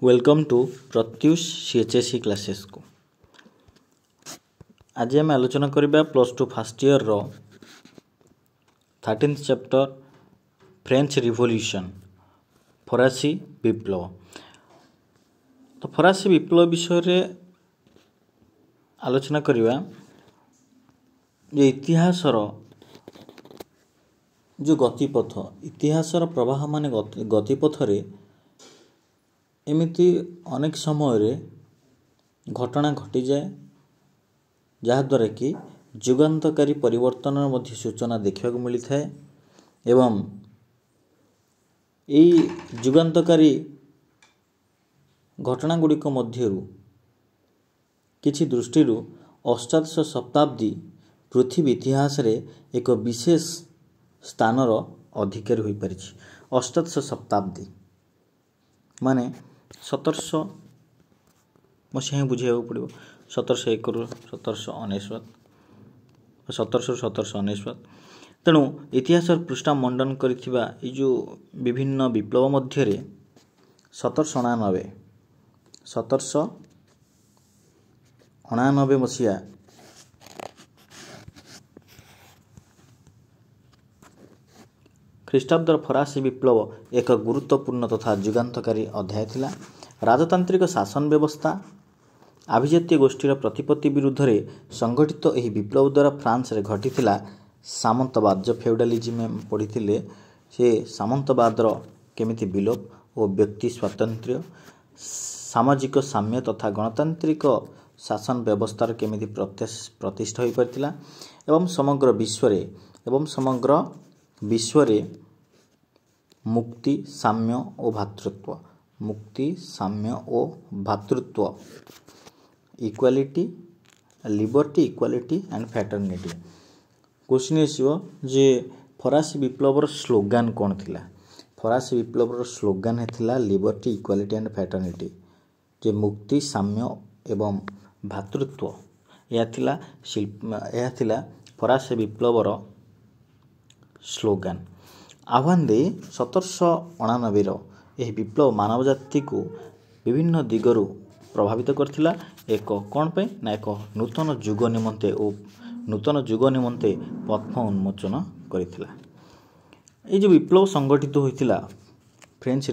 Welcome to Pratyush सीएचएससी classes को। आज आम आलोचना करबा प्लस टू फर्स्ट ईयर रो 13th चैप्टर फ्रेंच रिवोल्यूशन फरासी विप्लव। तो फरासी विप्लव विषय रे आलोचना करबा जे इतिहासर जो गतिपथ इतिहासर प्रवाह माने गतिपथ रे एमिति अनेक समय रे घटना घटी जाए जहाद्वारा कि जुगान्तकारी परिवर्तन मध्य सूचना देखा मिली थाए एवं यही जुगान्तकारी घटना गुड़िक मध्यरु किछि दृष्टि अष्टादश शताब्दी पृथ्वी इतिहास रे एक विशेष स्थानर अधिकारी होई परिछि। अष्टादश शताब्दी माने 1700 मसीहा बुझे पड़ो 1701 रु 1799 1700 तेणु इतिहास पृष्ठा मंडन करिथिबा ए जो विभिन्न विप्लव मध्य 1799 मसीहा ख्रीष्टाब्दर फरासी विप्लव एक गुरुत्वपूर्ण तथा जुगान्तकारी अध्याय थिला। राजतांत्रिक शासन व्यवस्था आभिजातीय गोष्ठीर प्रतिपत्ति विरुद्ध रे संगठित एही विप्लव द्वारा फ्रांस रे घटिथिला सामंतवाद जो फेउडालिज्म में पढ़िथिले से सामंतवादर केमिति विलोप और व्यक्ति स्वातंत्र्य सामाजिक साम्य तथा गणतांत्रिक शासन व्यवस्थार केमिति प्रतिष्ठा होई परतिला एवं समग्र विश्व रे मुक्ति साम्य और भातृत्व equality liberty equality and fraternity. Question आसीबो जे फरासी विप्लवर स्लोगान कौन थिला। फरासी विप्लवर स्लोगान हेथिला लिबर्टी इक्वालिटी एंड फ्रैटर्निटी जे मुक्ति साम्य एवं भातृत्व यह थिला फरासी विप्लवर स्लोगान। आह्वान दे 1799 यह विप्लव मानव जाति को विभिन्न दिगरु प्रभावित करथिला। एक कौन पे ना एक नूतन जुग निमंते पथ उन्मोचन करथिला। ये जो विप्लव संगठित होइथिला फ्रेंच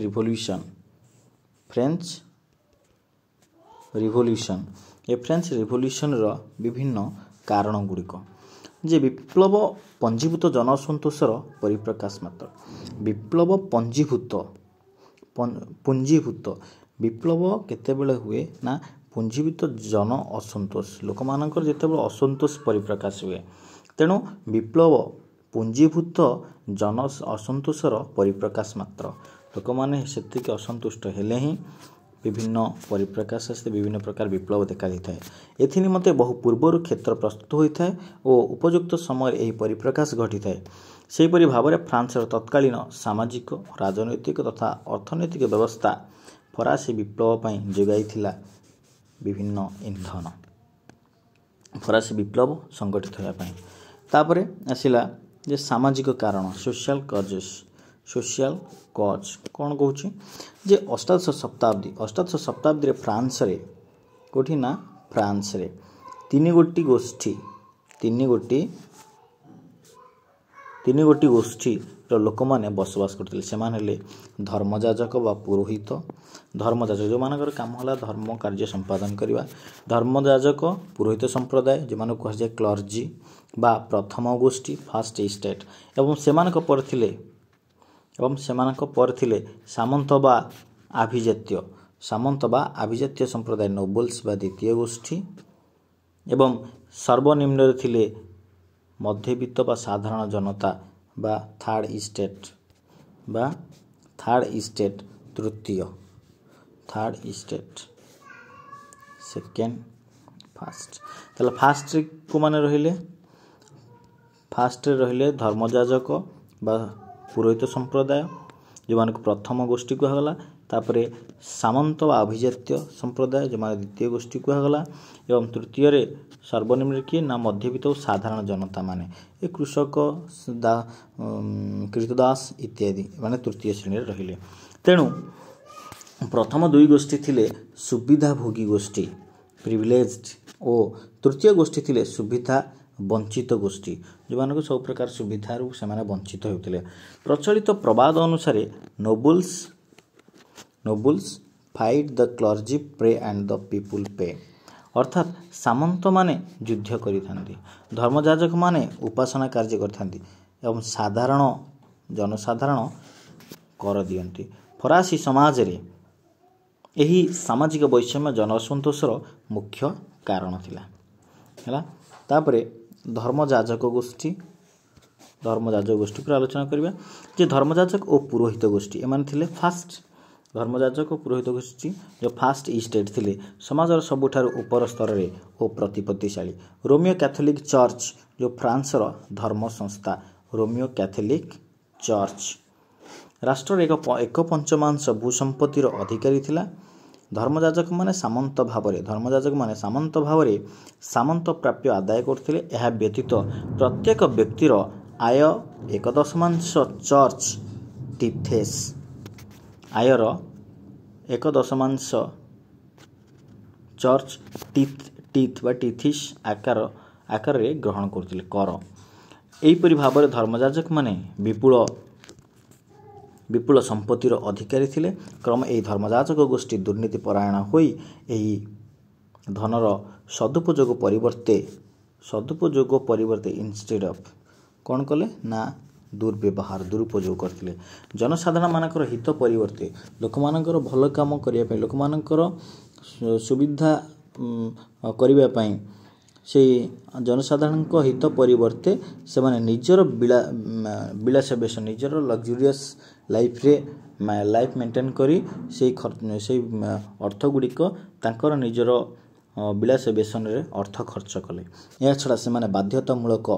रिवोल्यूशन रो विभिन्न कारण गुड़िक जे विप्लव पंजीभूत जनअसंतोषर परिप्रकाश मात्र। विप्लव पुंजीभूत विप्लव केतेबेले हुए ना पुंजीभूत जन असंतोष लोक मानकर जेतेबेले असंतोष परिप्रकाश हुए तेणु विप्लव पुंजीभूत जन असंतोषर परिप्रकाश मात्र। लोक माने सेतिके असंतुष्ट हेले ही विभिन्न परिप्रकाश आसते विभिन्न प्रकार विप्लव देखा देता है। एथि निमंते बहु पूर्वर क्षेत्र प्रस्तुत होता है और उपयुक्त समय यही परिप्रकाश घटी थाए। सेहीपरि भाव में फ्रांसर तत्कालीन सामाजिक राजनैतिक तथा अर्थनैतिक व्यवस्था फरासी विप्लव पर जोगाईथिला विभिन्न इंधन। फरासी विप्लव संगठित होगापी तापरे आसिला जे सामाजिक कारण सोशल कज कौन कहूँ जे अष्टादश शताब्दी रे फ्रांस रे कोठी ना फ्रांस रे तीन गोटी गोष्ठी लोक मैंने बसवास करते से धर्मजाजक बा पुरोहित धर्मजाजक जो मानकर काम होला धर्म कार्य संपादन करवा धर्मजाजक पुरोहित संप्रदाय जो मान कह जाए क्लर्जी बा प्रथम गोष्ठी फर्स्ट स्टेट एवं सेमानक पर थिले सामंत बा आभिजातीय संप्रदाय नोबल्स बा द्वितीय गोष्ठी एवं सर्वनिम्न थिले मध्यवित्त बा साधारण जनता बा थर्ड स्टेट सेकेंड फास्ट तले फास्ट को माने रहिले धर्मजाजक बा पुरोहित संप्रदाय जो मान प्रथम गोष्ठी कहगला तापरे सामंत व अभिजातीय संप्रदाय जो मान द्वितीय गोष्ठी कहगला एवं तृतीय रे सर्वनिम्न किए ना मध्यवित्त और साधारण जनता माने ये कृषक कृतदास इत्यादि माने तृतीय श्रेणी रहिले। तेणु प्रथम दुई गोष्ठी थिले सुविधाभोगी गोष्ठी प्रिविलेज्ड और तृतीय गोष्ठी थिले सुविधा वंचित गोष्ठी जो मानक सब प्रकार सुविधार से वंचित होते। प्रचलित प्रवाद अनुसार nobles fight the clergy pray and the people pay अर्थात सामंत माने युद्ध करिथांती धर्मजाजक माने उपासना कार्य करथांती एवं साधारण जनसाधारण कर दियंती। फरासी समाज रे एही सामाजिक वैषम्य जनअसंतोषर मुख्य कारण थिला हैला। तापरे धर्मजाजक गोष्ठी पर आलोचना करिबा जे धर्मजाजक और पुरोहित गोष्ठी एमान थिले फास्ट धर्मजाजक और पुरोहित गोष्ठी जो फास्ट स्टेट थिले समाजर सबुठार ऊपर स्तर रे ओ प्रतिपत्तिशाली। रोमियो कैथोलिक चर्च जो फ्रांस रो धर्म संस्था रोमियो कैथोलिक चर्च राष्ट्र एक पंचमांश भूसंपत्तिर अधिकारी थिला। धर्मजाजक माने सामंत भावरे सामंत प्राप्य आदाय करथिले। एहा व्यतीत प्रत्येक व्यक्तिर आय 1/10 चर्च टिथेस आयर 1/10 चर्च टीथ बा टिथिस आकार रे ग्रहण करथिले कर। एहीपरि भाव धर्मजाजक माने विपुल संपत्तिर अधिकारी थिले। क्रम एही धर्मजाजक गोष्ठी दुर्नीति परायण होई एही धनर सदुपयोग परिवर्ते इंस्टेड ऑफ कौन कले ना दुरुपयोग करथिले। जनसाधारण मानकर हित परिवर्ते लोक मानकर भल काम करिया पई लोक मानकर सुविधा करिया पई से जनसाधारण हित परिवर्ते से माने निजर विलास बेश निजर लग्जरियस लाइफ मेंटेन करी से अर्थ गुड़िक तांकर निजर विलास बेसन रे अर्थ खर्च कले। या छड़ा से माने बाध्यतामूलक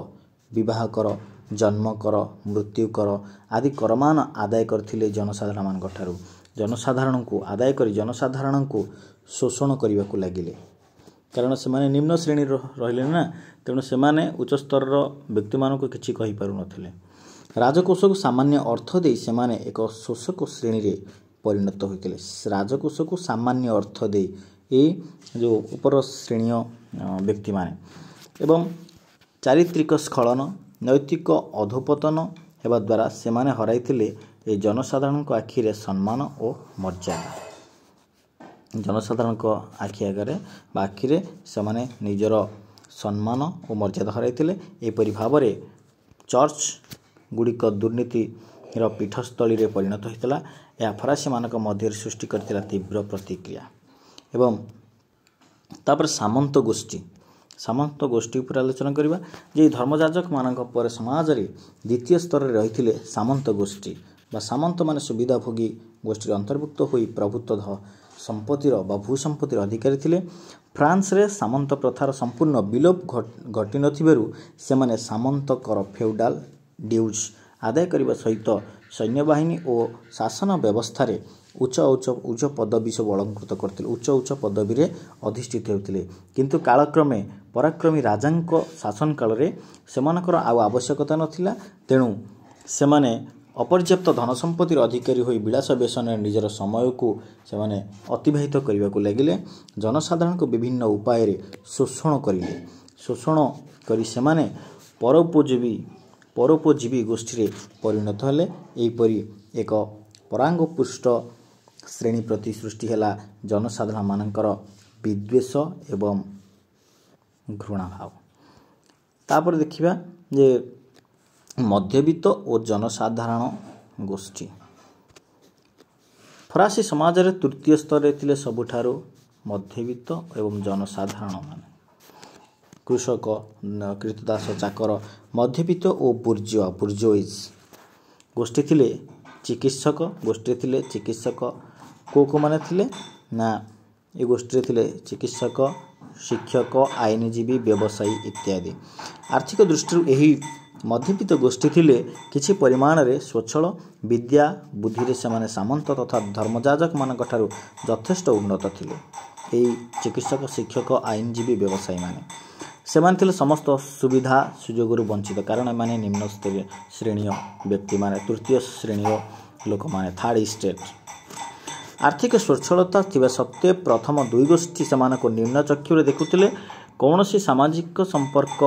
विवाह कर जन्म कर मृत्यु कर आदि करमान आदाय करथिले जनसाधारण मान ठारू जनसाधारण को आदाय करी जनसाधारण को शोषण करने को लगिले कारण से माने निम्न श्रेणी रहिले ना तेणु से माने उच्च स्तर व्यक्ति मान को किछि कहि पारु नथिले। राजकोष को सामान्य अर्थ दे से माने एक शोषक श्रेणी रे परिणत होइतिले। राजकोष को सामान्य अर्थ दे ए जो ऊपर श्रेणी व्यक्ति माने एवं चारित्रिक स्खलन नैतिक अधोपतन हेबा द्वारा से माने हराइतिले ए जनसाधारण को आखिरे सम्मान और मर्यादा जनसाधारण को आखि आगे आखिरे से माने निजर सम्मान और मर्यादा हराइतिले। एपरि भाव में चर्च गुड़िक दुर्नीति पीठस्थली रे परिणत होता। यह फरासी मानक मध्य सृष्टि करथिला तीव्र प्रतिक्रिया। एवं तापर सामंत गोष्ठी पर आलोचना करिबा जे धर्मजाजक मानक पर समाज रे द्वितीय स्तर रे रहिथिले सामंत गोष्ठी बा सामंत माने सुविधाभोगी गोष्ठी अंतर्भुक्त होई प्रभुत्व संपत्तिर बा भूसंपत्तिर अधिकारी थिले। फ्रांस रे सामंत प्रथार संपूर्ण विलोप घटी नथिबारु से माने सामंत कर फेउडाल ड्यूज आदाय करने सहित सैन्य बाहिनी और शासन व्यवस्था रे उच्च पदवी सब अलंकृत करते उच्च पदवी रे अधिष्ठित होते। किंतु कालक्रमे पराक्रमी राजांक शासन काल रे सेमानकर आवश्यकता नथिला तेणु सेमाने अपर्याप्त धन संपत्तिर अधिकारी होई विलास बेसन निजर समय को सेमाने अतिबाहित करने को लगिले। जनसाधारण को विभिन्न उपाय रे शोषण करी सेमाने परोपजीवी गोष्ठी रे परिणत हेले। एहीपरि एक परांगपुष्ट श्रेणी प्रति सृष्टि हैला जनसाधारण मानकर विद्वेष एवं घृणा भाव। तापर देखिबा जे मध्यवित्त और जनसाधारण गोष्ठी फरासी समाज रे तृतीय स्तर रे थिले सबुठारो मध्यवित्त एवं जनसाधारण माने कृषक कृतदास चाकर मध्यवित्त और बुर्जोइज गोष्ठी थिले चिकित्सक को माने थिले ना ये गोष्ठी थिले चिकित्सक शिक्षक आईनजीवी व्यवसायी इत्यादि। आर्थिक दृष्टि एही मध्यवित्त गोष्ठी थिले किछि परिमाण रे स्वच्छल विद्या बुद्धि रे सेमाने सामंत तथा धर्मजाजक मानक ठारू यथेष्ट उन्नत थिले। एही चिकित्सक शिक्षक आईनजीवी व्यवसायी माने सेमान थिले समस्त सुविधा सुजोग वंचित कारण माने निम्न श्रेणी व्यक्ति माने तृतीय श्रेणी लोक माने थर्ड स्टेट। आर्थिक स्वच्छलता थिबा सत्त्वे प्रथम दुई गोष्ठी सेमानक निम्न चक्षुरे देखुथिले कौनसी सामाजिक संपर्क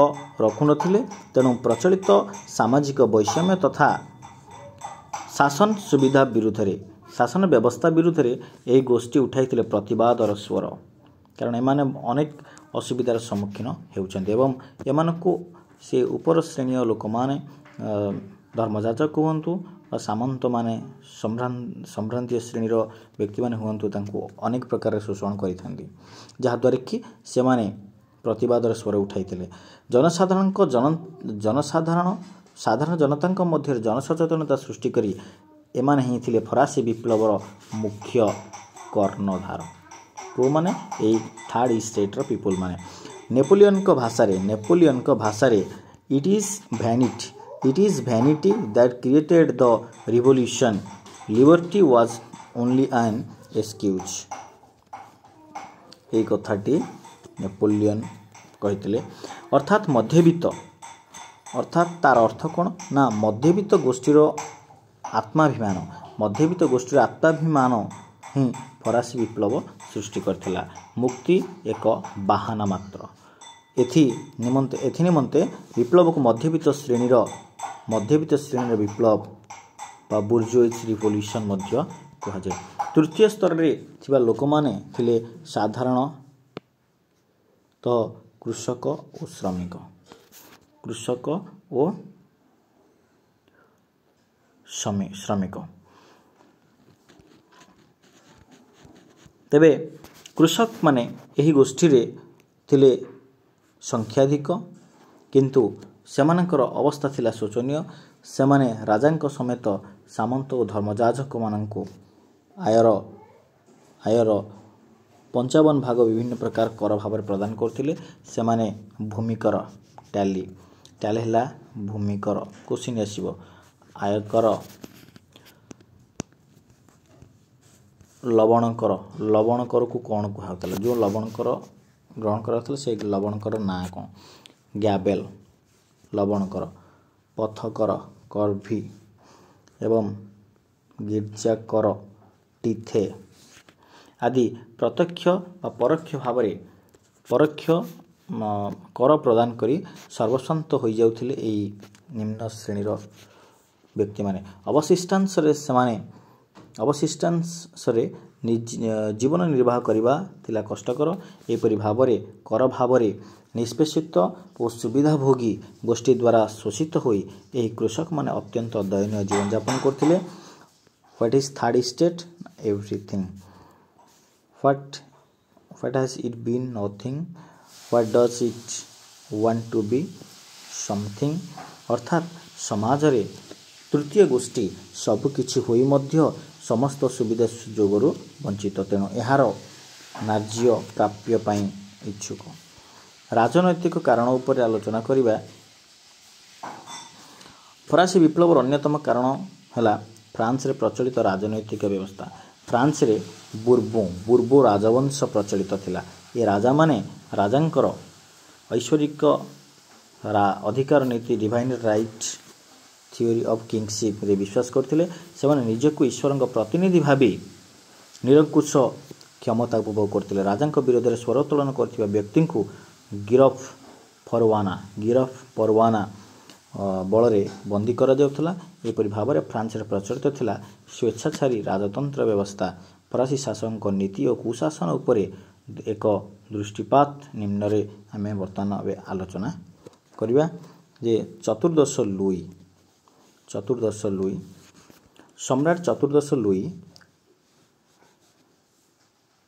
रखुनथिले तेणु प्रचलित सामाजिक वैषम्य तथा शासन सुविधा विरुद्ध शासन व्यवस्था विरुद्ध यही गोष्ठी उठाई प्रतिवादर स्वर कारण एमाने अनेक असुविधार सम्मुखीन होउछन्ते एवं एमानकु से उपर श्रेणी लोक माने धर्मजाजक हुअन्तु सामंत माने सम्भ्रांतीय श्रेणी व्यक्ति माने हुअन्तु तांको अनेक प्रकार शोषण करिथान्ति जहाद्वारा कि से माने प्रतिवादर स्वर उठाइथिले साधारण जनता मध्य जनसचेतनता सृष्टि करी एमाने ही थिले फरासी विप्लवर मुख्य कर्णधार को माने एई थर्ड स्टेट रो पीपल माने नेपोलियन को भाषा रे it is vanity that created the revolution liberty was only an excuse এই কথাটি नेपोलियन कहिथिले अर्थात मध्यवित्त अर्थात तार अर्थ कोन ना मध्यवित्त गोष्ठीर आत्माभिमान ही फरासी विप्लव सृष्टि करथिला मुक्ति एक बाहाना मात्र एथि निमंते विप्लव को मध्यवित्त श्रेणी विप्लव बा बुर्जुइज रिवोल्यूशन मध्य कहा जाय। तृतीय स्तर रे थिबा लोक माने थिले साधारण तो कृषक और श्रमिक तेबे कृषक माने एही गोष्ठी रे थिले संख्याधिक किंतु सेमानकर अवस्था थिला शोचनीय सेमाने राजांक समेत सामंत और धर्मजाजक मानंकु आयर 55 भाग विभिन्न प्रकार कर भाव प्रदान करथिले सेमाने भूमिकर टैली हैला भूमिकर क्वेश्चन आसीबो आयकर लवण कर को कौन कहला जो लवण कर ग्रहण कराउथले से लवण कर ना कौन गैबेल लवण कर पथ कर करभी एवं गिरजा कर टीथे आदि प्रत्यक्ष व परोक्ष भाव परोक्ष कर प्रदान करी सर्वस्वांत हो जाउथिले एई निम्न श्रेणीर व्यक्ति माने अवशिष्टांश जीवन निर्वाह करबा थिला कष्टकर एपरि भावरे कर भावरे निष्पेषित और सुविधाभोगी गोष्ठी द्वारा शोषित होई एही कृषक माने अत्यंत दयनीय जीवन यापन करथिले। What is third state everything what has it been nothing what does it want to be something अर्थात समाज रे तृतीय गोष्ठी सबकिछि होई मध्य समस्त सुविधा सुजोगरु वंचित तेणु एहार नार्य प्राप्य पाई इच्छुक राजनैतिक कारण उपर आलोचना करिबा फरासी विप्लवर अन्यतम कारण हला फ्रांस रे प्रचलित राजनैतिक व्यवस्था फ्रांस रे बुर्बो राजवंश प्रचलित थिला ए राजा माने राजांकर ऐश्वरिक अधिकार नीति divine right theory of kingship रे विश्वास करथिले सेमाने निजको ईश्वरक प्रतिनिधि भाबी निरंकुश क्षमता उपभोग करथिले राजांक विरोध रे स्वर उत्तोलन करथिबा व्यक्ति को गिरफ परवाना बल रे बंदी करा जाउथला एपरि भाबरे फ्रांस रे प्रचलित थिला स्वेच्छाचारी राजतंत्र व्यवस्था फरासी शासक नीति और कुशासन उपरे एक दृष्टिपात निम्न रे आमे वर्तमान आलोचना करिबा जे चतुर्दश लुई सम्राट चतुर्दश लुई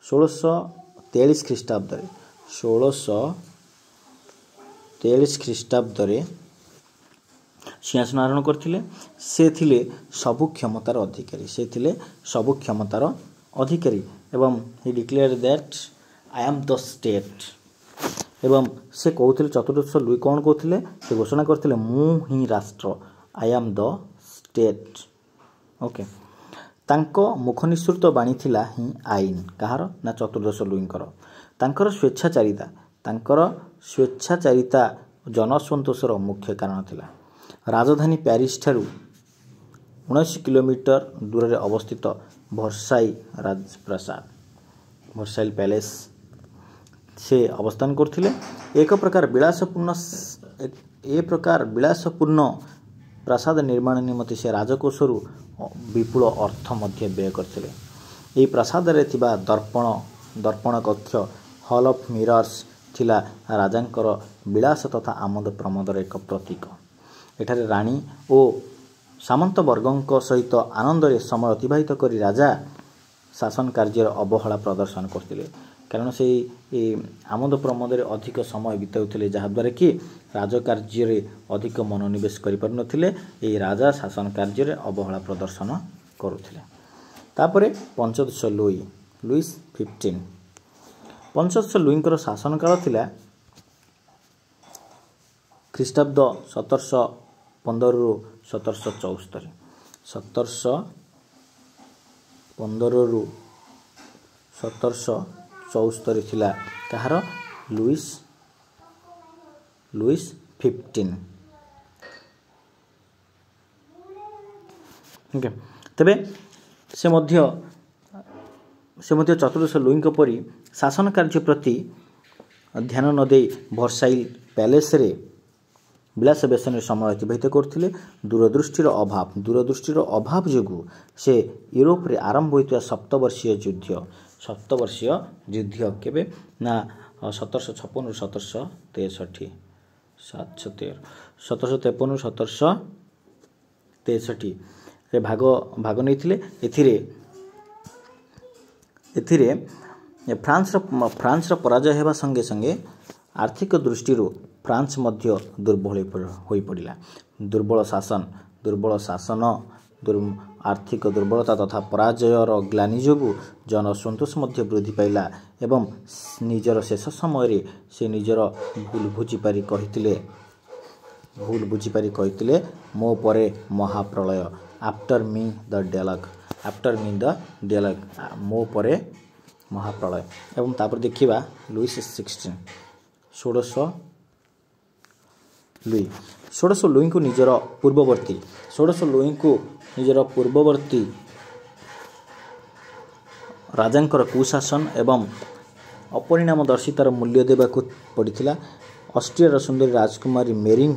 1643 ख्रीष्टाब्द रे सिंहासन आरोहण करथिले से थिले सबु क्षमतार अधिकारी एवं he declare that I am the state एवं से कहते चतुर्दश लुई कौन कहते से घोषणा करते मु ही राष्ट्र आई एम द स्टेट ओके तांको मुख निसृत बाणी थिला ही आईन कहार ना चतुर्दश लुईंकर तांकर स्वेच्छाचारिता जनसंतोषर मुख्य कारण थिला राजधानी प्यारिस ठारू 19 किलोमीटर दूर रे अवस्थित ଭର୍ସାଇ ରାଜପ୍ରାସାଦ ଭର୍ସାଇଲ୍ ପ୍ୟାଲେସ୍ ସେ ଅବସ୍ଥାନ କରୁଥିଲେ। ଏ ପ୍ରକାର ବିଳାସପୂର୍ଣ୍ଣ ପ୍ରାସାଦ ନିର୍ମାଣ ନିମନ୍ତେ ସେ ରାଜକୋଷରୁ ବିପୁଳ ଅର୍ଥ ମଧ୍ୟ ବ୍ୟୟ କରିଥିଲେ। ଏହି ପ୍ରାସାଦରେ ଥିବା ଦର୍ପଣ କକ୍ଷ ହଲ୍ ଅଫ୍ ମିରର୍ସ ଥିଲା ରାଜାଙ୍କର ବିଳାସ ତଥା ଆମୋଦ ପ୍ରମୋଦର ଏକ ପ୍ରତୀକ। ଏଠାରେ ରାଣୀ ଓ ସାମନ୍ତବର୍ଗଙ୍କ ସହିତ ଆନନ୍ଦରେ ସମୟ ଅତିବାହିତ କରି ରାଜା ଶାସନ କାର୍ଯ୍ୟରେ ଅବହେଳା ପ୍ରଦର୍ଶନ କରୁଥିଲେ। କାରଣ ସେଇ ଆମୋଦ ପ୍ରମୋଦରେ ଅଧିକ ସମୟ ବିତାଉଥିଲେ, ଯାହାଦ୍ୱାରା କି ରାଜକାର୍ଯ୍ୟରେ ଅଧିକ ମନୋନିବେଶ କରିପାରୁନଥିଲେ। ଏହି ରାଜା ଶାସନ କାର୍ଯ୍ୟରେ ଅବହେଳା ପ୍ରଦର୍ଶନ କରୁଥିଲେ। ତାପରେ ପଞ୍ଚଦଶ ଲୁଇସ୍ 15। ପଞ୍ଚଦଶ ଲୁଇଙ୍କର ଶାସନ କାଳ ଥିଲା ଖ୍ରୀଷ୍ଟାବ୍ଦ 1715 1774। 1715 1774 ଥିଲା କାହାର? ଲୁଇସ୍ 15। ଓକେ, ତେବେ ସେ ମଧ୍ୟ ଚତୁର୍ଦ୍ଦଶ ଲୁଇଙ୍କ ପରି ଶାସନ କାର୍ଯ୍ୟ ପ୍ରତି ଧ୍ୟାନ ନ ଦେଇ ଭର୍ସାଇଲ୍ ପ୍ୟାଲେସରେ ବିଳାସ ବେସନରେ ସମୟ ଅତିବାହିତ କରୁଥିଲେ। ଦୂରଦୃଷ୍ଟିର ଅଭାବ ଯୋଗୁଁ ସେ ୟୁରୋପରେ ଆରମ୍ଭ ହୋଇଥିବା ସପ୍ତବର୍ଷୀୟ ଯୁଦ୍ଧ କେବେ ନା 1756 1763 1763 ଭାଗ ନେଇଥିଲେ। ଏଥିରେ ଫ୍ରାନ୍ସର ପରାଜୟ ହେବା ସଙ୍ଗେ ସଙ୍ଗେ ଆର୍ଥିକ ଦୃଷ୍ଟିରୁ ଫ୍ରାନ୍ସ ମଧ୍ୟ ଦୁର୍ବଳ ହୋଇପଡ଼ିଲା। ଦୁର୍ବଳ ଶାସନ ଆର୍ଥିକ ଦୁର୍ବଳତା ତଥା ପରାଜୟର ଗ୍ଲାନି ଯୋଗୁଁ ଜନ ଅସନ୍ତୋଷ ମଧ୍ୟ ବୃଦ୍ଧି ପାଇଲା ଏବଂ ନିଜର ଶେଷ ସମୟରେ ସେ ନିଜର ଭୁଲ ବୁଝିପାରି କହିଥିଲେ ମୋ ପରେ ମହାପ୍ରଳୟ, ଆଫ୍ଟର ମି ଦ ଡେଲକ୍, ମୋ ପରେ ମହାପ୍ରଳୟ। ଏବଂ ତାପରେ ଦେଖିବା ଲୁଇସ୍ 16 ଷୋଡ଼ଶ ଲୁଇଙ୍କୁ ନିଜର ପୂର୍ବବର୍ତ୍ତୀ ରାଜାଙ୍କର କୁଶାସନ ଏବଂ ଅପରିଣାମଦର୍ଶିତାର ମୂଲ୍ୟ ଦେବାକୁ ପଡ଼ିଥିଲା। ଅଷ୍ଟ୍ରିଆର ସୁନ୍ଦରୀ ରାଜକୁମାରୀ ମେରି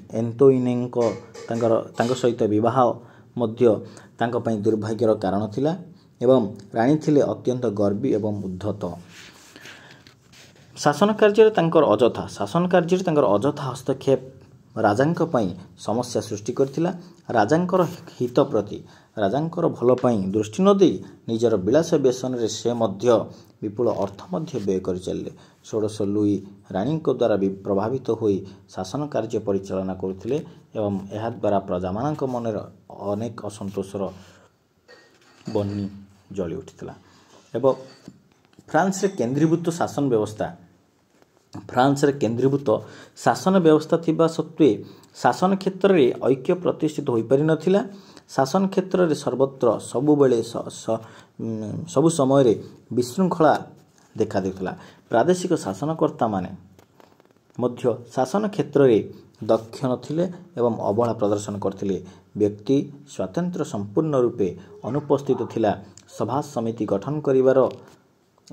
ଏନ୍ତୋଇନେଙ୍କ ତାଙ୍କ ସହିତ ବିବାହ ମଧ୍ୟ ତାଙ୍କ ପାଇଁ ଦୁର୍ଭାଗ୍ୟର କାରଣ ଥିଲା ଏବଂ ରାଣୀ ଥିଲେ ଅତ୍ୟନ୍ତ ଗର୍ବୀ ଏବଂ ଉଦ୍ଧତ। ଶାସନ କାର୍ଯ୍ୟରେ ତାଙ୍କର ଅଯଥା ହସ୍ତକ୍ଷେପ ରାଜାଙ୍କ ପାଇଁ ସମସ୍ୟା ସୃଷ୍ଟି କରିଥିଲା। ରାଜାଙ୍କର ଭଲ ପାଇଁ ଦୃଷ୍ଟି ନ ଦେଇ ନିଜର ବିଳାସ ବେସନରେ ସେ ମଧ୍ୟ ବିପୁଳ ଅର୍ଥ ମଧ୍ୟ ବ୍ୟୟ କରିଚାଲିଲେ। ଷୋଡ଼ଶ ଲୁଇ ରାଣୀଙ୍କ ଦ୍ୱାରା ପ୍ରଭାବିତ ହୋଇ ଶାସନ କାର୍ଯ୍ୟ ପରିଚାଳନା କରୁଥିଲେ ଏବଂ ଏହାଦ୍ୱାରା ପ୍ରଜାମାନଙ୍କ ମନରେ ଅନେକ ଅସନ୍ତୋଷର ବହ୍ନି ଜଳି ଉଠିଥିଲା। ଏବଂ ଫ୍ରାନ୍ସରେ କେନ୍ଦ୍ରୀଭୂତ ଶାସନ ବ୍ୟବସ୍ଥା ଥିବା ସତ୍ତ୍ୱେ ଶାସନ କ୍ଷେତ୍ରରେ ଐକ୍ୟ ପ୍ରତିଷ୍ଠିତ ହୋଇପାରିନଥିଲା। ଶାସନ କ୍ଷେତ୍ରରେ ସର୍ବତ୍ର ସବୁ ସମୟରେ ବିଶୃଙ୍ଖଳା ଦେଖାଦେଉଥିଲା। ପ୍ରାଦେଶିକ ଶାସନକର୍ତ୍ତାମାନେ ମଧ୍ୟ ଶାସନ କ୍ଷେତ୍ରରେ ଦକ୍ଷ ନଥିଲେ ଏବଂ ଅବହେଳା ପ୍ରଦର୍ଶନ କରିଥିଲେ। ବ୍ୟକ୍ତି ସ୍ୱାତନ୍ତ୍ର୍ୟ ସମ୍ପୂର୍ଣ୍ଣ ରୂପେ ଅନୁପସ୍ଥିତ ଥିଲା। ସଭା ସମିତି ଗଠନ କରିବାର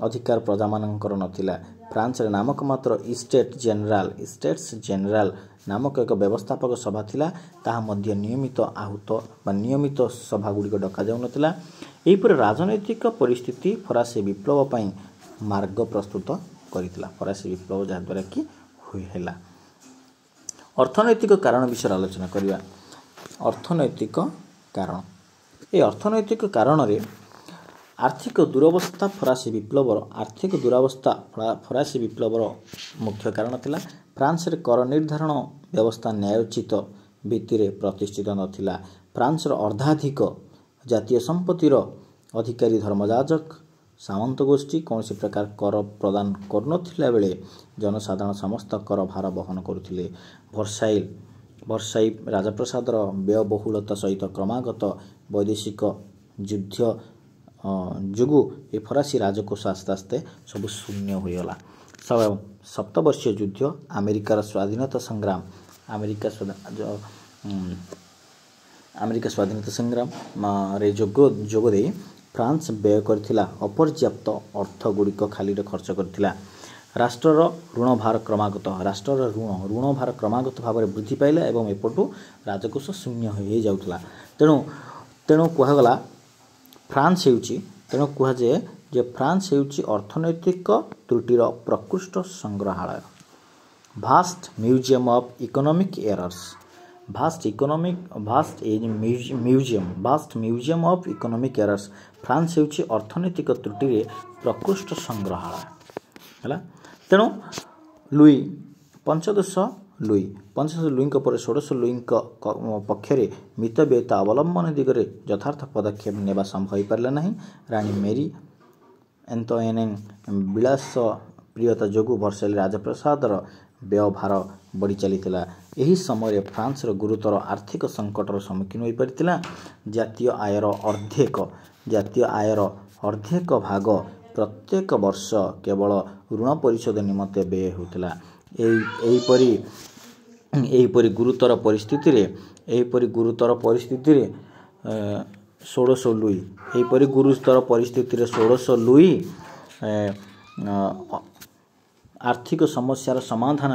ଅଧିକାର ପ୍ରଜାମାନଙ୍କର ନଥିଲା। ଫ୍ରାନ୍ସରେ ନାମକ ମାତ୍ର ଇଷ୍ଟେଟ୍ସ ଜେନେରାଲ ନାମକ ଏକ ବ୍ୟବସ୍ଥାପକ ସଭା ଥିଲା, ତାହା ମଧ୍ୟ ନିୟମିତ ସଭାଗୁଡ଼ିକ ଡକାଯାଉନଥିଲା। ଏହିପରି ରାଜନୈତିକ ପରିସ୍ଥିତି ଫରାସୀ ବିପ୍ଳବ ପାଇଁ ମାର୍ଗ ପ୍ରସ୍ତୁତ କରିଥିଲା। ଫରାସୀ ବିପ୍ଳବ ଯାହାଦ୍ୱାରା କି ହେଲା। ଅର୍ଥନୈତିକ କାରଣ ବିଷୟରେ ଆଲୋଚନା କରିବା। ଅର୍ଥନୈତିକ କାରଣରେ ଆର୍ଥିକ ଦୁରବସ୍ଥା ଫରାସୀ ବିପ୍ଳବର ମୁଖ୍ୟ କାରଣ ଥିଲା। ଫ୍ରାନ୍ସରେ କର ନିର୍ଦ୍ଧାରଣ ବ୍ୟବସ୍ଥା ନ୍ୟାୟୋଚିତ ଭିତ୍ତିରେ ପ୍ରତିଷ୍ଠିତ ନଥିଲା। ଫ୍ରାନ୍ସର ଅର୍ଦ୍ଧାଧିକ ଜାତୀୟ ସମ୍ପତ୍ତିର ଅଧିକାରୀ ଧର୍ମଯାଜକ ସାମନ୍ତ ଗୋଷ୍ଠୀ କୌଣସି ପ୍ରକାର କର ପ୍ରଦାନ କରୁନଥିଲା ବେଳେ ଜନସାଧାରଣ ସମସ୍ତ କର ଭାର ବହନ କରୁଥିଲେ। ଭର୍ସାଇ ରାଜପ୍ରାସାଦର ବ୍ୟୟବହୁଳତା ସହିତ କ୍ରମାଗତ ବୈଦେଶିକ ଯୁଦ୍ଧ ଯୋଗୁଁ ଏ ଫରାସୀ ରାଜକୋଷ ଆସ୍ତେ ଆସ୍ତେ ସବୁ ଶୂନ୍ୟ ହୋଇଗଲା। ସପ୍ତବର୍ଷୀୟ ଯୁଦ୍ଧ, ଆମେରିକା ସ୍ୱାଧୀନତା ସଂଗ୍ରାମ ରେ ଯୋଗ ଦେଇ ଫ୍ରାନ୍ସ ବ୍ୟୟ କରିଥିଲା ଅପର୍ଯ୍ୟାପ୍ତ ଅର୍ଥ ଗୁଡ଼ିକ ଖାଲିରେ ଖର୍ଚ୍ଚ କରିଥିଲା। ରାଷ୍ଟ୍ରର ଋଣଭାର କ୍ରମାଗତ ଭାବରେ ବୃଦ୍ଧି ପାଇଲା ଏବଂ ଏପଟୁ ରାଜକୋଷ ଶୂନ୍ୟ ହୋଇଯାଉଥିଲା। ତେଣୁ କୁହାଗଲା କୁହାଯାଏ ଯେ ଫ୍ରାନ୍ସ ହେଉଛି ଅର୍ଥନୈତିକ ତ୍ରୁଟିର ପ୍ରକୃଷ୍ଟ ସଂଗ୍ରହାଳୟ। Vast museum of economic errors of economic errors France ହେଉଛି ଅର୍ଥନୈତିକ ତ୍ରୁଟିରେ ପ୍ରକୃଷ୍ଟ ସଂଗ୍ରହାଳୟ ହେଲା। ତେଣୁ ପଞ୍ଚଦଶ ଲୁଇଙ୍କ ପରେ ଷୋଡ଼ଶ ଲୁଇଙ୍କ ପକ୍ଷରେ ମିତବ୍ୟୟିତା ଅବଲମ୍ବନ ଦିଗରେ ଯଥାର୍ଥ ପଦକ୍ଷେପ ନେବା ସମ୍ଭବ ହୋଇପାରିଲା ନାହିଁ। ରାଣୀ ମେରି ଏନ୍ତୋଏନେଙ୍କ ବିଳାସ ପ୍ରିୟତା ଯୋଗୁଁ ଭର୍ସାଇ ରାଜପ୍ରାସାଦର ବ୍ୟୟଭାର ବଢ଼ି ଚାଲିଥିଲା। ଏହି ସମୟରେ ଫ୍ରାନ୍ସର ଗୁରୁତର ଆର୍ଥିକ ସଂକଟର ସମ୍ମୁଖୀନ ହୋଇପାରିଥିଲା। ଜାତୀୟ ଆୟର ଅର୍ଦ୍ଧେକ ଭାଗ ପ୍ରତ୍ୟେକ ବର୍ଷ କେବଳ ଋଣ ପରିଶୋଧ ନିମନ୍ତେ ବ୍ୟୟ ହେଉଥିଲା। ଏହିପରି ଗୁରୁତର ପରିସ୍ଥିତିରେ ଷୋଡ଼ଶ ଲୁଇ ଆର୍ଥିକ ସମସ୍ୟାର ସମାଧାନ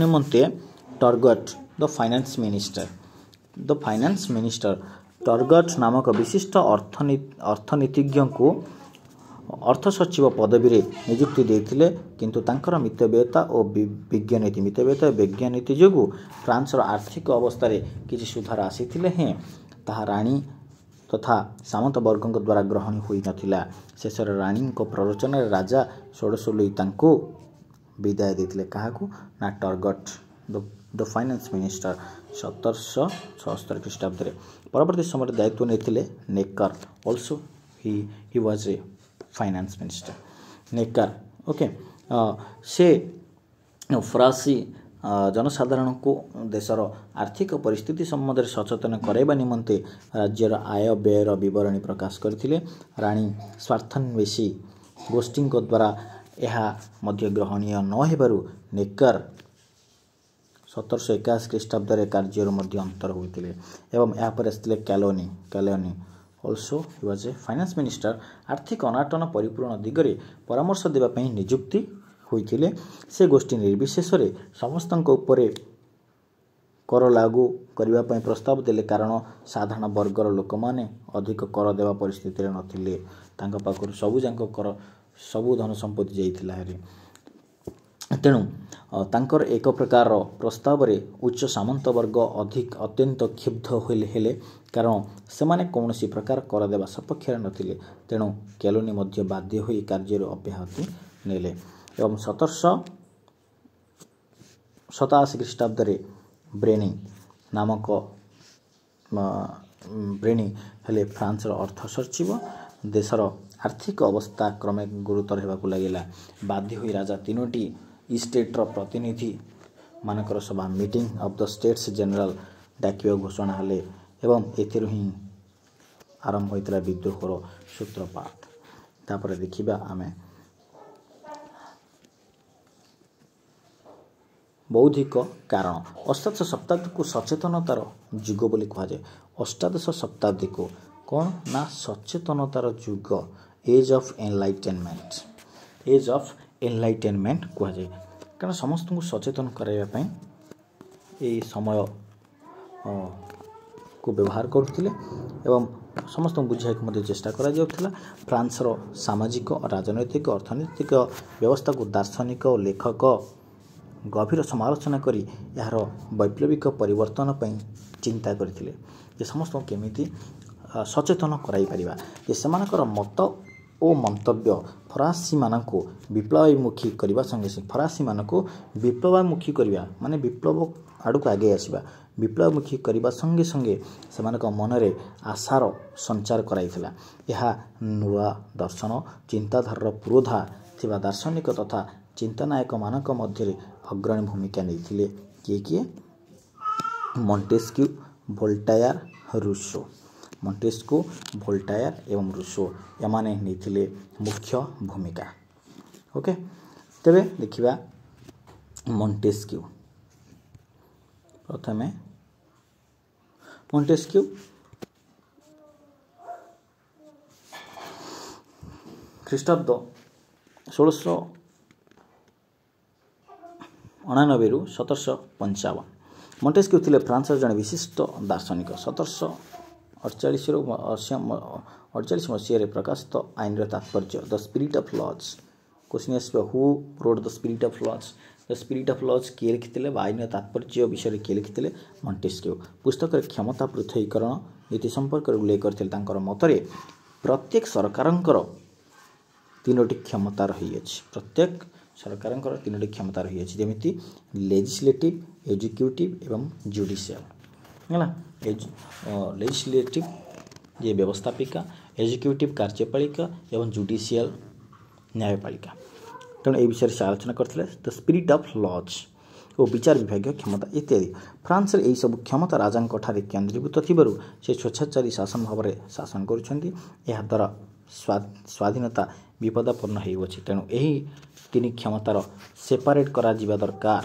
ନିମନ୍ତେ ଟର୍ଗଟ୍ ଦ ଫାଇନାନ୍ସ ମିନିଷ୍ଟର ଟର୍ଗଟ୍ ନାମକ ବିଶିଷ୍ଟ ଅର୍ଥନୀତିଜ୍ଞଙ୍କୁ ଅର୍ଥ ସଚିବ ପଦବୀରେ ନିଯୁକ୍ତି ଦେଇଥିଲେ। କିନ୍ତୁ ତାଙ୍କର ମିତବ୍ୟୟିତା ଓ ବିଜ୍ଞନୀତି ଯୋଗୁଁ ଫ୍ରାନ୍ସର ଆର୍ଥିକ ଅବସ୍ଥାରେ କିଛି ସୁଧାର ଆସିଥିଲେ ହେଁ ତାହା ରାଣୀ ତଥା ସାମନ୍ତବର୍ଗଙ୍କ ଦ୍ୱାରା ଗ୍ରହଣୀୟ ହୋଇନଥିଲା। ଶେଷରେ ରାଣୀଙ୍କ ପ୍ରରୋଚନାରେ ରାଜା ଷୋଡ଼ଶ ଲୁଇ ତାଙ୍କୁ ବିଦାୟ ଦେଇଥିଲେ। କାହାକୁ ନା ଟର୍ଗଟ୍ ଦ ଫାଇନାନ୍ସ ମିନିଷ୍ଟର 1776 ଖ୍ରୀଷ୍ଟାବ୍ଦରେ। ପରବର୍ତ୍ତୀ ସମୟରେ ଦାୟିତ୍ୱ ନେଇଥିଲେ Necker also he was a finance minister. Necker ସେ ଫରାସୀ ଜନସାଧାରଣଙ୍କୁ ଦେଶର ଆର୍ଥିକ ପରିସ୍ଥିତି ସମ୍ବନ୍ଧରେ ସଚେତନ କରାଇବା ନିମନ୍ତେ ରାଜ୍ୟର ଆୟ ବ୍ୟୟର ବିବରଣୀ ପ୍ରକାଶ କରିଥିଲେ। ରାଣୀ ସ୍ୱାର୍ଥାନ୍ୱେଷୀ ଗୋଷ୍ଠୀଙ୍କ ଦ୍ୱାରା ଏହା ମଧ୍ୟ ଗ୍ରହଣୀୟ ନ ହେବାରୁ ନେକର 1781 ଖ୍ରୀଷ୍ଟାବ୍ଦରେ କାର୍ଯ୍ୟରୁ ମଧ୍ୟ ଅନ୍ତର ହୋଇଥିଲେ। ଏବଂ ଏହାପରେ ଆସିଥିଲେ Calonne also he was a finance minister. ଆର୍ଥିକ ଅନାଟନ ପରିପୂରଣ ଦିଗରେ ପରାମର୍ଶ ଦେବା ପାଇଁ ନିଯୁକ୍ତି ହୋଇଥିଲେ। ସେ ଗୋଷ୍ଠୀ ନିର୍ବିଶେଷରେ ସମସ୍ତଙ୍କ ଉପରେ କର ଲାଗୁ କରିବା ପାଇଁ ପ୍ରସ୍ତାବ ଦେଲେ, କାରଣ ସାଧାରଣ ବର୍ଗର ଲୋକମାନେ ଅଧିକ କର ଦେବା ପରିସ୍ଥିତିରେ ନଥିଲେ। ତାଙ୍କ ପାଖରୁ ସବୁ ଧନ ସମ୍ପତ୍ତି ଯାଇଥିଲା ହେରି। ତେଣୁ ତାଙ୍କର ଏକ ପ୍ରକାରର ପ୍ରସ୍ତାବରେ ଉଚ୍ଚ ସାମନ୍ତ ବର୍ଗ ଅତ୍ୟନ୍ତ କ୍ଷୁବ୍ଧ ହେଲେ, କାରଣ ସେମାନେ କୌଣସି ପ୍ରକାର କର ଦେବା ସପକ୍ଷରେ ନଥିଲେ। ତେଣୁ କ୍ୟାଲୋନି ମଧ୍ୟ ବାଧ୍ୟ ହୋଇ କାର୍ଯ୍ୟରୁ ଅବ୍ୟାହତି ନେଲେ ଏବଂ 1787 ଖ୍ରୀଷ୍ଟାବ୍ଦରେ ବ୍ରେନି ହେଲେ ଫ୍ରାନ୍ସର ଅର୍ଥ ସଚିବ। ଦେଶର ଆର୍ଥିକ ଅବସ୍ଥା କ୍ରମେ ଗୁରୁତର ହେବାକୁ ଲାଗିଲା। ବାଧ୍ୟ ହୋଇ ରାଜା ତିନୋଟି ଇଷ୍ଟେଟ୍ର ପ୍ରତିନିଧି ମାନଙ୍କର ସଭା meeting of the states general ଡାକିବାକୁ ଘୋଷଣା ହେଲେ ଏବଂ ଏଥିରୁ ହିଁ ଆରମ୍ଭ ହୋଇଥିଲା ବିଦ୍ରୋହର ସୂତ୍ରପାତ। ତାପରେ ଦେଖିବା ଆମେ ବୌଦ୍ଧିକ କାରଣ। ଅଷ୍ଟାଦଶ ଶତାବ୍ଦୀକୁ ସଚେତନତାର ଯୁଗ ବୋଲି କୁହାଯାଏ। ଅଷ୍ଟାଦଶ ଶତାବ୍ଦୀକୁ କ'ଣ ନା ସଚେତନତାର ଯୁଗ, ଏଜ୍ ଅଫ୍ ଏନଲାଇଟେନମେଣ୍ଟ କୁହାଯାଏ। କାରଣ ସମସ୍ତଙ୍କୁ ସଚେତନ କରାଇବା ପାଇଁ ଏହି ସମୟକୁ ବ୍ୟବହାର କରୁଥିଲେ ଏବଂ ସମସ୍ତଙ୍କୁ ବୁଝାଇବାକୁ ମଧ୍ୟ ଚେଷ୍ଟା କରାଯାଉଥିଲା। ଫ୍ରାନ୍ସର ସାମାଜିକ, ରାଜନୈତିକ, ଅର୍ଥନୈତିକ ବ୍ୟବସ୍ଥାକୁ ଦାର୍ଶନିକ ଓ ଲେଖକ ଗଭୀର ସମାଲୋଚନା କରି ଏହାର ବୈପ୍ଳବିକ ପରିବର୍ତ୍ତନ ପାଇଁ ଚିନ୍ତା କରିଥିଲେ ଯେ ସମସ୍ତଙ୍କୁ କେମିତି ସଚେତନ କରାଇପାରିବା, ଯେ ସେମାନଙ୍କର ମତ ଓ ମନ୍ତବ୍ୟ ଫରାସୀମାନଙ୍କୁ ବିପ୍ଳବାଭିମୁଖୀ କରିବା ମାନେ ବିପ୍ଳବ ଆଡ଼କୁ ଆଗେଇ ଆସିବା, ବିପ୍ଳବମୁଖୀ କରିବା ସଙ୍ଗେ ସଙ୍ଗେ ସେମାନଙ୍କ ମନରେ ଆଶାର ସଞ୍ଚାର କରାଇଥିଲା। ଏହା ନୂଆ ଦର୍ଶନ ଚିନ୍ତାଧାରାର ପୁରୋଧା ଥିବା ଦାର୍ଶନିକ ତଥା ଚିନ୍ତାନାୟକମାନଙ୍କ ମଧ୍ୟରେ ଅଗ୍ରଣୀ ଭୂମିକା ନେଇଥିଲେ। କିଏ? ମଣ୍ଟେସ୍କ୍ୟୁ, ଭୋଲ୍ଟାୟାର ଏବଂ ରୁସୋ ଏମାନେ ନେଇଥିଲେ ମୁଖ୍ୟ ଭୂମିକା। ତେବେ ଦେଖିବା ମଣ୍ଟେସ୍କ୍ୟୁ। ପ୍ରଥମେ मॉन्टेस्क्यू ଖ୍ରୀଷ୍ଟାବ୍ଦ 1699 ରୁ 1755। ମଣ୍ଟେସ୍କ୍ୟୁ ଥିଲେ ଫ୍ରାନ୍ସର ଜଣେ ବିଶିଷ୍ଟ ଦାର୍ଶନିକ। 1748 ମସିହାରେ ପ୍ରକାଶିତ ଆଇନର ତାତ୍ପର୍ଯ୍ୟ the spirit of laws. Question ଆସିବ who wrote the spirit of laws. The spirit of laws କିଏ ଲେଖିଥିଲେ ବା ଆଇନର ତାତ୍ପର୍ଯ୍ୟ ବିଷୟରେ କିଏ ଲେଖିଥିଲେ? ମଣ୍ଟେସ୍କ୍ୟୁ। ପୁସ୍ତକରେ କ୍ଷମତା ପୃଥକୀକରଣ ନୀତି ସମ୍ପର୍କରେ ଉଲ୍ଲେଖ କରିଥିଲେ। ତାଙ୍କର ମତରେ ପ୍ରତ୍ୟେକ ସରକାରଙ୍କର ତିନୋଟି କ୍ଷମତା ରହିଅଛି। ପ୍ରତ୍ୟେକ ସରକାରଙ୍କର ତିନୋଟି କ୍ଷମତା ରହିଅଛି, ଯେମିତି ଲେଜିସ୍ଲେଟିଭ୍, ଏକ୍ଜିକ୍ୟୁଟିଭ୍ ଏବଂ ଜୁଡ଼ିସିଆଲ୍। ହେଲା, ଲେଜିସ୍ଲେଟିଭ୍ ଯେ ବ୍ୟବସ୍ଥାପିକା, ଏକ୍ଜିକ୍ୟୁଟିଭ୍ କାର୍ଯ୍ୟପାଳିକା ଏବଂ ଜୁଡ଼ିସିଆଲ୍ ନ୍ୟାୟପାଳିକା। ତେଣୁ ଏହି ବିଷୟରେ ସେ ଆଲୋଚନା କରିଥିଲେ। ଦ ସ୍ପିରିଟ୍ ଅଫ୍ ଲଜ୍ ଓ ବିଚାର ବିଭାଗୀୟ କ୍ଷମତା ଇତ୍ୟାଦି। ଫ୍ରାନ୍ସରେ ଏହିସବୁ କ୍ଷମତା ରାଜାଙ୍କଠାରେ କେନ୍ଦ୍ରୀଭୂତ ଥିବାରୁ ସେ ସ୍ୱେଚ୍ଛାଚାରୀ ଶାସନ ଭାବରେ ଶାସନ କରୁଛନ୍ତି। ଏହାଦ୍ୱାରା ସ୍ୱାଧୀନତା ବିପଦାପନ୍ନ ହେଉଅଛି। ତେଣୁ ଏହି ତିନି କ୍ଷମତାର ସେପାରେଟ୍ କରାଯିବା ଦରକାର।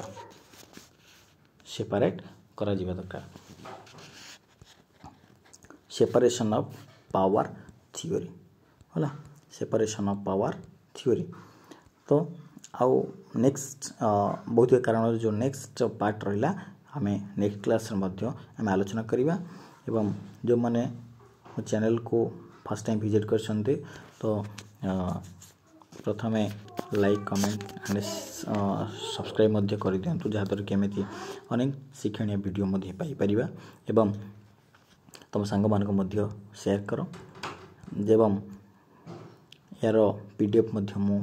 ସେପାରେସନ୍ ଅଫ୍ ପାୱାର ଥିଓରି ହେଲା, ସେପାରେସନ୍ ଅଫ୍ ପାୱାର ଥିଓରି। ତ ଆଉ ନେକ୍ସଟ ବହୁତ କାରଣରୁ ଯେଉଁ ନେକ୍ସଟ ପାର୍ଟ ରହିଲା ଆମେ ନେକ୍ସଟ କ୍ଲାସ୍ରେ ମଧ୍ୟ ଆମେ ଆଲୋଚନା କରିବା। ଏବଂ ଯେଉଁମାନେ ମୋ ଚ୍ୟାନେଲକୁ ଫାର୍ଷ୍ଟ ଟାଇମ୍ ଭିଜିଟ୍ କରିଛନ୍ତି ତ ପ୍ରଥମେ ଲାଇକ୍, କମେଣ୍ଟ ଆଣ୍ଡ ସବସ୍କ୍ରାଇବ୍ ମଧ୍ୟ କରିଦିଅନ୍ତୁ, ଯାହାଦ୍ୱାରା କି ଏମିତି ଅନେକ ଶିକ୍ଷଣୀୟ ଭିଡ଼ିଓ ମଧ୍ୟ ପାଇପାରିବା। ଏବଂ ତୁମ ସାଙ୍ଗମାନଙ୍କୁ ମଧ୍ୟ ସେୟାର କର। ଏବଂ ଏହାର PDF ମଧ୍ୟ ମୁଁ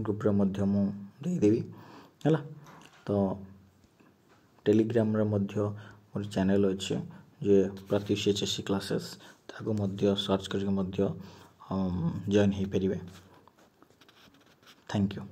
ଗ୍ରୁପରେ ମଧ୍ୟ ମୁଁ ଦେଇଦେବି ହେଲା। ତ ଟେଲିଗ୍ରାମରେ ମଧ୍ୟ ମୋର ଚ୍ୟାନେଲ୍ ଅଛି ଯେ ପ୍ରତ୍ୟୁଷ HSC କ୍ଲାସେସ୍, ତାକୁ ମଧ୍ୟ ସର୍ଚ୍ଚ କରିକି ମଧ୍ୟ ଜଏନ୍ ହୋଇପାରିବେ। Thank you.